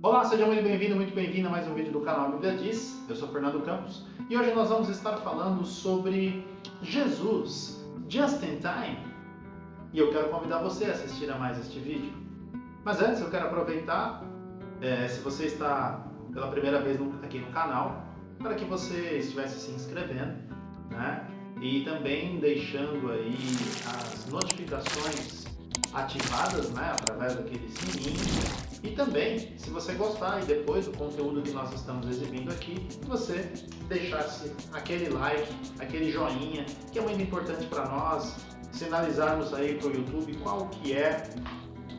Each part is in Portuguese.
Olá, seja muito bem-vindo, muito bem-vinda a mais um vídeo do canal Bíblia Diz. Eu sou Fernando Campos e hoje nós vamos estar falando sobre Jesus, Just in Time. E eu quero convidar você a assistir a mais este vídeo. Mas antes eu quero aproveitar, se você está pela primeira vez aqui no canal, para que você estivesse se inscrevendo, né? E também deixando aí as notificações ativadas, né? Através daquele sininho. E também, se você gostar e depois do conteúdo que nós estamos exibindo aqui, você deixasse aquele like, aquele joinha, que é muito importante para nós, sinalizarmos aí para o YouTube qual que é,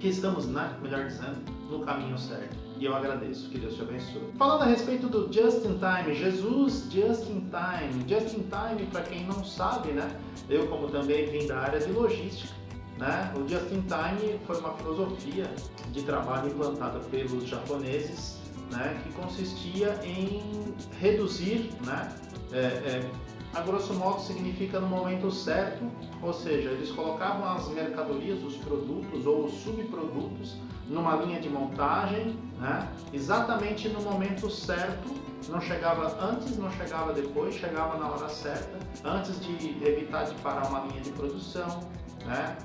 que estamos, né, melhor dizendo, no caminho certo. E eu agradeço, que Deus te abençoe. Falando a respeito do Just in Time, Jesus Just in Time. Just in Time, para quem não sabe, né, eu como também vim da área de logística, né? O Just in Time foi uma filosofia de trabalho implantada pelos japoneses, né? Que consistia em reduzir, né? A grosso modo significa no momento certo, ou seja, eles colocavam as mercadorias, os produtos ou os subprodutos numa linha de montagem, né? Exatamente no momento certo, não chegava antes, não chegava depois, chegava na hora certa, antes de evitar de parar uma linha de produção, né?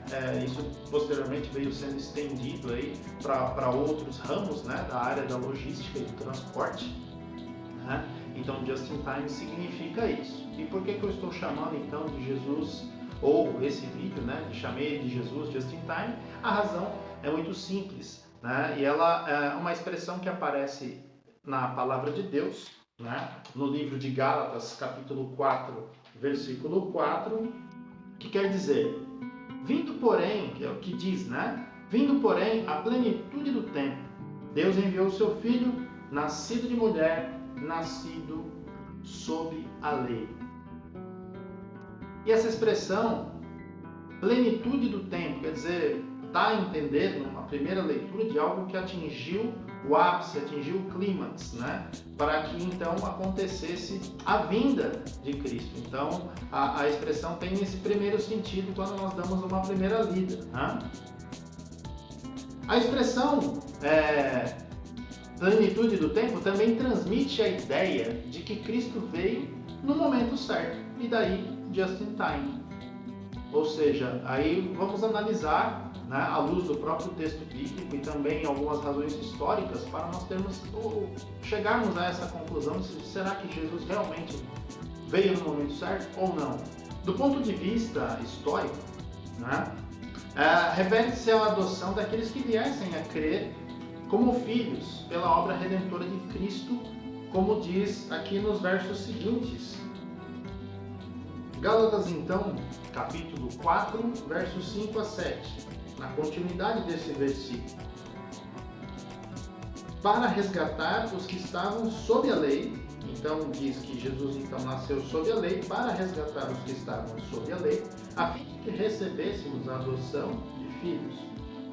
Isso posteriormente veio sendo estendido aí para outros ramos, né? Da área da logística e do transporte, né? Então, Just in Time significa isso. E por que eu estou chamando então de Jesus, ou esse vídeo, né? Chamei de Jesus Just in Time? A razão é muito simples, né? E ela é uma expressão que aparece na palavra de Deus, né? No livro de Gálatas, capítulo 4, versículo 4, que quer dizer: vindo, porém, que é o que diz, né? Vindo, porém, a plenitude do tempo, Deus enviou o seu Filho, nascido de mulher, nascido sob a lei. E essa expressão, plenitude do tempo, quer dizer, dá a entender, numa primeira leitura, de algo que atingiu o ápice, atingiu o clímax, né? Para que então acontecesse a vinda de Cristo. Então, a expressão tem esse primeiro sentido quando nós damos uma primeira lida, né? A expressão plenitude do tempo também transmite a ideia de que Cristo veio no momento certo, e daí just in time. Ou seja, aí vamos analisar, né, à luz do próprio texto bíblico e também algumas razões históricas para nós termos ou chegarmos a essa conclusão: será que Jesus realmente veio no momento certo ou não? Do ponto de vista histórico, né, refere-se à adoção daqueles que viessem a crer como filhos pela obra redentora de Cristo, como diz aqui nos versos seguintes. Gálatas, então, capítulo 4, versos 5 a 7, na continuidade desse versículo. Para resgatar os que estavam sob a lei, então diz que Jesus então nasceu sob a lei, para resgatar os que estavam sob a lei, a fim de que recebêssemos a adoção de filhos.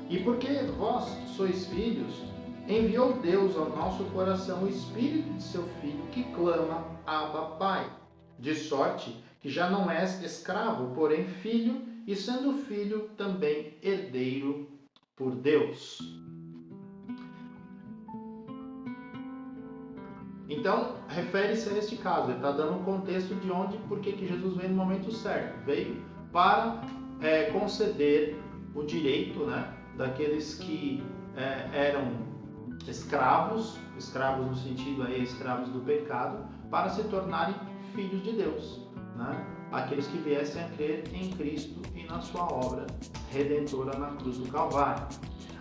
E porque vós sois filhos, enviou Deus ao nosso coração o Espírito de seu Filho, que clama: Abba, Pai. De sorte que já não és escravo, porém filho, e sendo filho, também herdeiro por Deus. Então, refere-se a este caso. Ele está dando um contexto de onde, por que Jesus veio no momento certo. Veio para conceder o direito, né, daqueles que eram escravos no sentido aí, escravos do pecado, para se tornarem filhos de Deus, né? Aqueles que viessem a crer em Cristo e na sua obra redentora na cruz do Calvário.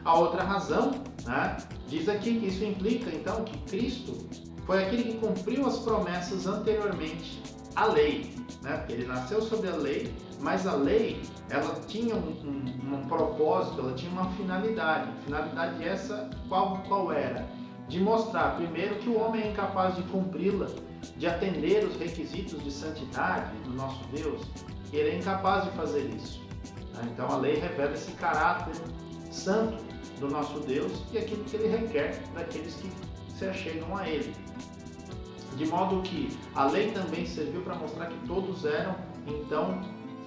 A outra razão, né, diz aqui que isso implica então que Cristo foi aquele que cumpriu as promessas anteriormente à lei, né? Porque ele nasceu sob a lei, mas a lei ela tinha um propósito, ela tinha uma finalidade. Finalidade essa qual era? De mostrar primeiro que o homem é incapaz de cumpri-la, de atender os requisitos de santidade do nosso Deus, que ele é incapaz de fazer isso. Então a lei revela esse caráter santo do nosso Deus e aquilo que ele requer daqueles que se achegam a ele. De modo que a lei também serviu para mostrar que todos eram então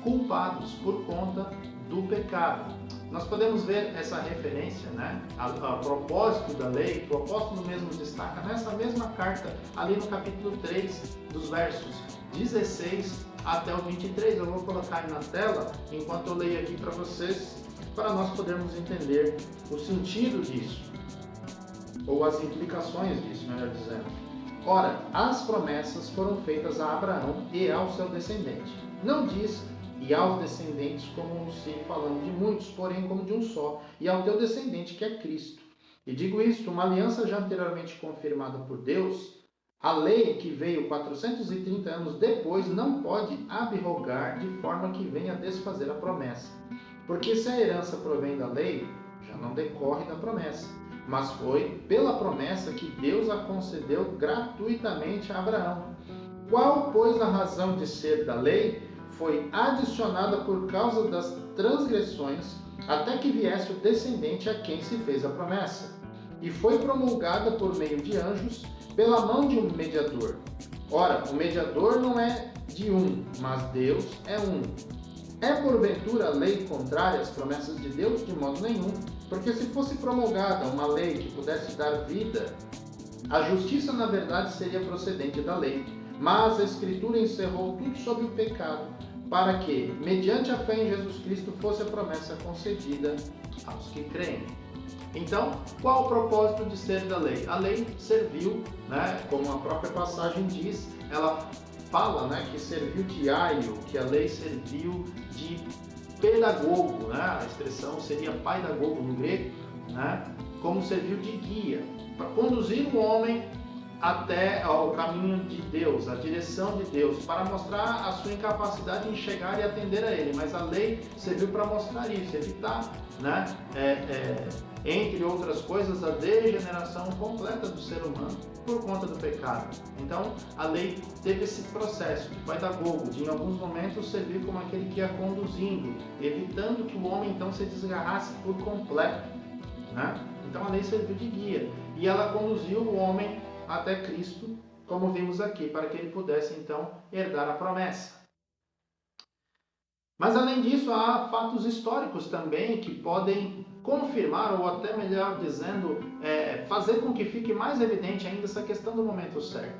culpados por conta do pecado. nós podemos ver essa referência, né, a propósito da lei, que o apóstolo mesmo destaca nessa mesma carta, ali no capítulo 3, dos versos 16 até o 23. Eu vou colocar aí na tela, enquanto eu leio aqui para vocês, para nós podermos entender o sentido disso, ou as implicações disso, melhor dizendo. Ora, as promessas foram feitas a Abraão e ao seu descendente. Não diz e aos descendentes como se falando de muitos, porém como de um só, e ao teu descendente que é Cristo. E digo isto, uma aliança já anteriormente confirmada por Deus, a lei que veio 430 anos depois não pode abrogar de forma que venha desfazer a promessa. Porque se a herança provém da lei, já não decorre da promessa, mas foi pela promessa que Deus a concedeu gratuitamente a Abraão. Qual, pois, a razão de ser da lei? Foi adicionada por causa das transgressões, até que viesse o descendente a quem se fez a promessa. E foi promulgada por meio de anjos, pela mão de um mediador. Ora, o mediador não é de um, mas Deus é um. É porventura a lei contrária às promessas de Deus? De modo nenhum. Porque se fosse promulgada uma lei que pudesse dar vida, a justiça na verdade seria procedente da lei. Mas a Escritura encerrou tudo sob o pecado, para que, mediante a fé em Jesus Cristo, fosse a promessa concedida aos que creem. Então, qual o propósito de ser da lei? A lei serviu, né, como a própria passagem diz, ela fala, né, que serviu de aio, que a lei serviu de pedagogo, né, a expressão seria paidagogo no grego, né, como serviu de guia, para conduzir o homem até ao caminho de Deus, a direção de Deus, para mostrar a sua incapacidade em chegar e atender a Ele. Mas a lei serviu para mostrar isso, evitar, né, entre outras coisas, a degeneração completa do ser humano por conta do pecado. Então, a lei teve esse processo de pedagogo, de em alguns momentos servir como aquele que ia conduzindo, evitando que o homem então se desgarrasse por completo, né? Então, a lei serviu de guia e ela conduziu o homem até Cristo, como vimos aqui, para que ele pudesse então herdar a promessa. Mas além disso, há fatos históricos também que podem confirmar, ou até melhor dizendo, fazer com que fique mais evidente ainda essa questão do momento certo.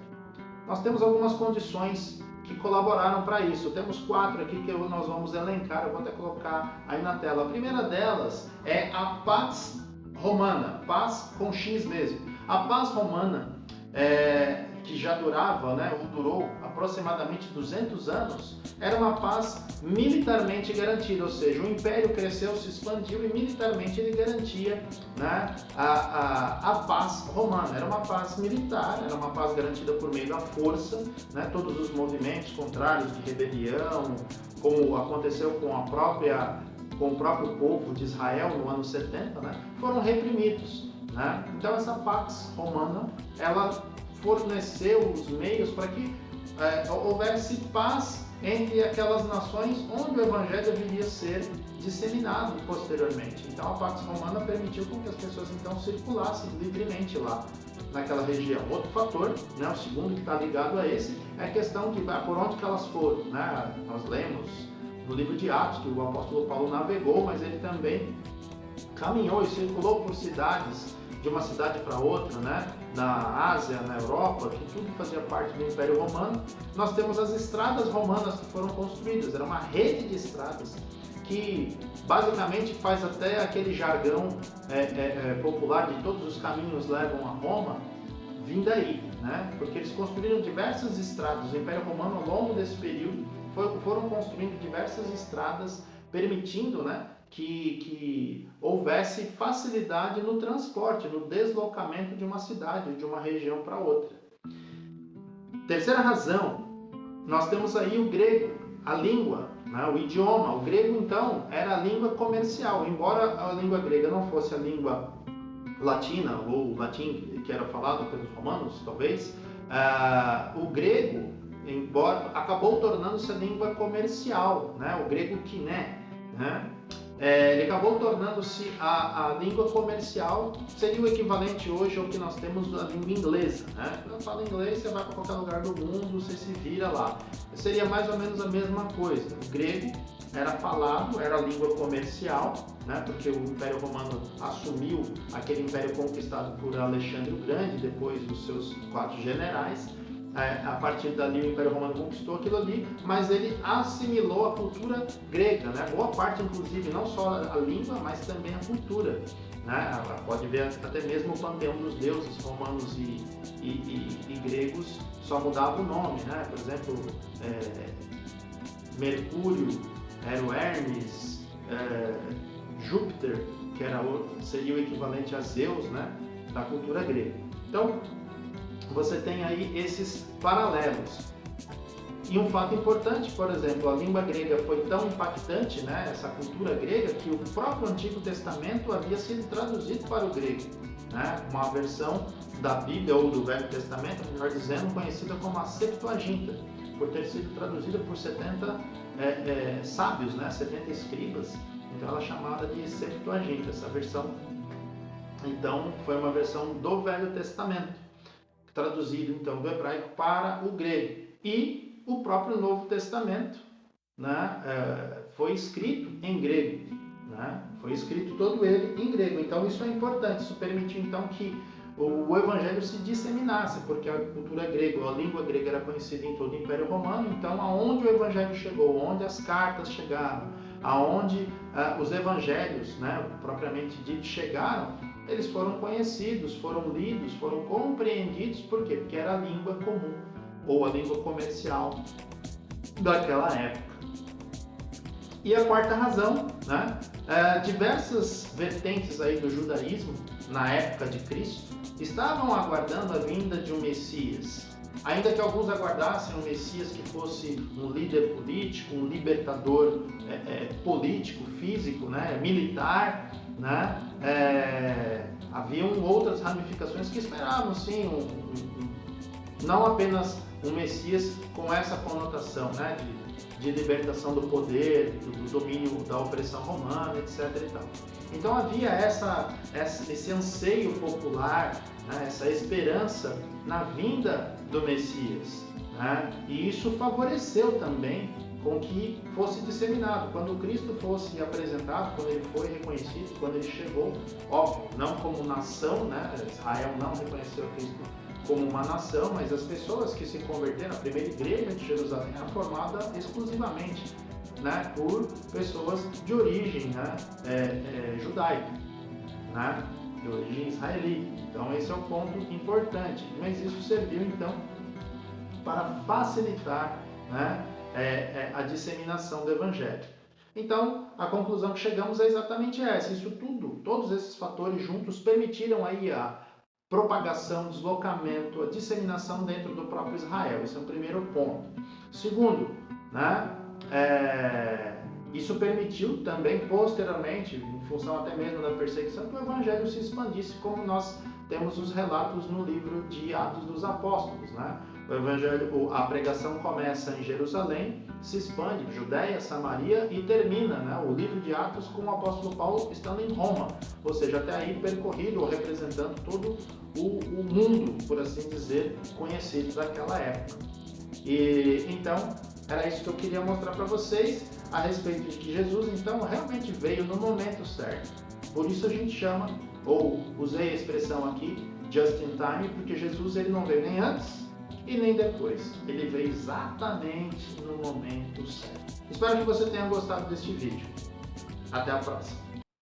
Nós temos algumas condições que colaboraram para isso. Temos 4 aqui que nós vamos elencar, eu vou até colocar aí na tela. A primeira delas é a Pax Romana, paz com X mesmo. A paz romana, que já durava, né, ou durou aproximadamente 200 anos, era uma paz militarmente garantida, ou seja, o império cresceu, se expandiu e militarmente ele garantia, né, a paz romana. Era uma paz militar, era uma paz garantida por meio da força, né, todos os movimentos contrários de rebelião, como aconteceu com o próprio povo de Israel no ano 70, né, foram reprimidos. Né? Então essa Pax Romana, ela forneceu os meios para que houvesse paz entre aquelas nações onde o Evangelho viria a ser disseminado posteriormente. Então a Pax Romana permitiu com que as pessoas então circulassem livremente lá naquela região. Outro fator, né, o segundo que está ligado a esse, é a questão de por onde que elas foram. Né? Nós lemos no livro de Atos que o apóstolo Paulo navegou, mas ele também caminhou e circulou por cidades, de uma cidade para outra, né? Na Ásia, na Europa, que tudo fazia parte do Império Romano. Nós temos as estradas romanas que foram construídas, era uma rede de estradas que basicamente faz até aquele jargão popular de todos os caminhos levam a Roma, vim daí, né? Porque eles construíram diversas estradas. O Império Romano, ao longo desse período, foram construindo diversas estradas, permitindo, né, que houvesse facilidade no transporte, no deslocamento de uma cidade, de uma região para outra. Terceira razão, nós temos aí o grego, a língua, né, o idioma. O grego, então, era a língua comercial. Embora a língua grega não fosse a língua latina, ou latim que era falado pelos romanos, talvez, o grego acabou tornando-se a língua comercial, né, o grego kiné, né? Ele acabou tornando-se a língua comercial, seria o equivalente hoje ao que nós temos da língua inglesa, né? Quando fala inglês, você vai para qualquer lugar do mundo, você se vira lá. Seria mais ou menos a mesma coisa. O grego era falado, era a língua comercial, né? Porque o Império Romano assumiu aquele império conquistado por Alexandre o Grande, depois dos seus 4 generais. A partir dali o Império Romano conquistou aquilo ali, mas ele assimilou a cultura grega, né? Boa parte, inclusive, não só a língua, mas também a cultura, né? Pode ver até mesmo o panteão dos deuses romanos e gregos só mudava o nome, né? Por exemplo, Mercúrio era o Hermes, Júpiter, que seria o equivalente a Zeus, né? Da cultura grega. Então, você tem aí esses paralelos. E um fato importante, por exemplo, a língua grega foi tão impactante, né, essa cultura grega, que o próprio Antigo Testamento havia sido traduzido para o grego, né, uma versão da Bíblia ou do Velho Testamento, melhor dizendo, conhecida como a Septuaginta, por ter sido traduzida por 70 sábios, né, 70 escribas. Então ela é chamada de Septuaginta, essa versão. Então foi uma versão do Velho Testamento, traduzido então do hebraico para o grego. E o próprio Novo Testamento, né, foi escrito em grego, né, foi escrito todo ele em grego. Então isso é importante, isso permitiu então que o evangelho se disseminasse, porque a cultura grega, a língua grega era conhecida em todo o Império Romano. Então aonde o evangelho chegou, onde as cartas chegaram, aonde os evangelhos, né, propriamente dito, chegaram, eles foram conhecidos, foram lidos, foram compreendidos. Por quê? Porque era a língua comum, ou a língua comercial daquela época. E a quarta razão, né? Diversas vertentes aí do judaísmo, na época de Cristo, estavam aguardando a vinda de um Messias. Ainda que alguns aguardassem um Messias que fosse um líder político, um libertador político, físico, né, militar, né, haviam outras ramificações que esperavam, sim, não apenas um Messias com essa conotação, né, de libertação do poder, do domínio da opressão romana, etc. E tal. Então havia esse anseio popular, né, essa esperança na vinda do Messias, né, e isso favoreceu também com que fosse disseminado. Quando Cristo fosse apresentado, quando ele foi reconhecido, quando ele chegou, óbvio, não como nação, né, Israel não reconheceu Cristo como uma nação, mas as pessoas que se converteram, a primeira igreja de Jerusalém era formada exclusivamente, né, por pessoas de origem, né, judaica, né, de origem israelita. Então esse é um ponto importante, mas isso serviu então para facilitar, né, a disseminação do evangelho. Então a conclusão que chegamos é exatamente essa. Isso tudo, todos esses fatores juntos permitiram aí a propagação, deslocamento, a disseminação dentro do próprio Israel. Esse é o primeiro ponto. Segundo, né, isso permitiu também, posteriormente, em função até mesmo da perseguição, que o Evangelho se expandisse, como nós temos os relatos no livro de Atos dos Apóstolos, né? O Evangelho, a pregação começa em Jerusalém, se expande, Judéia, Samaria e termina, né, o livro de Atos com o apóstolo Paulo estando em Roma, ou seja, até aí percorrido ou representando todo o mundo, por assim dizer, conhecido daquela época. E então era isso que eu queria mostrar para vocês a respeito de que Jesus então realmente veio no momento certo. Por isso a gente chama, ou usei a expressão aqui, just in time, porque Jesus ele não veio nem antes e nem depois. Ele veio exatamente no momento certo. Espero que você tenha gostado deste vídeo. Até a próxima.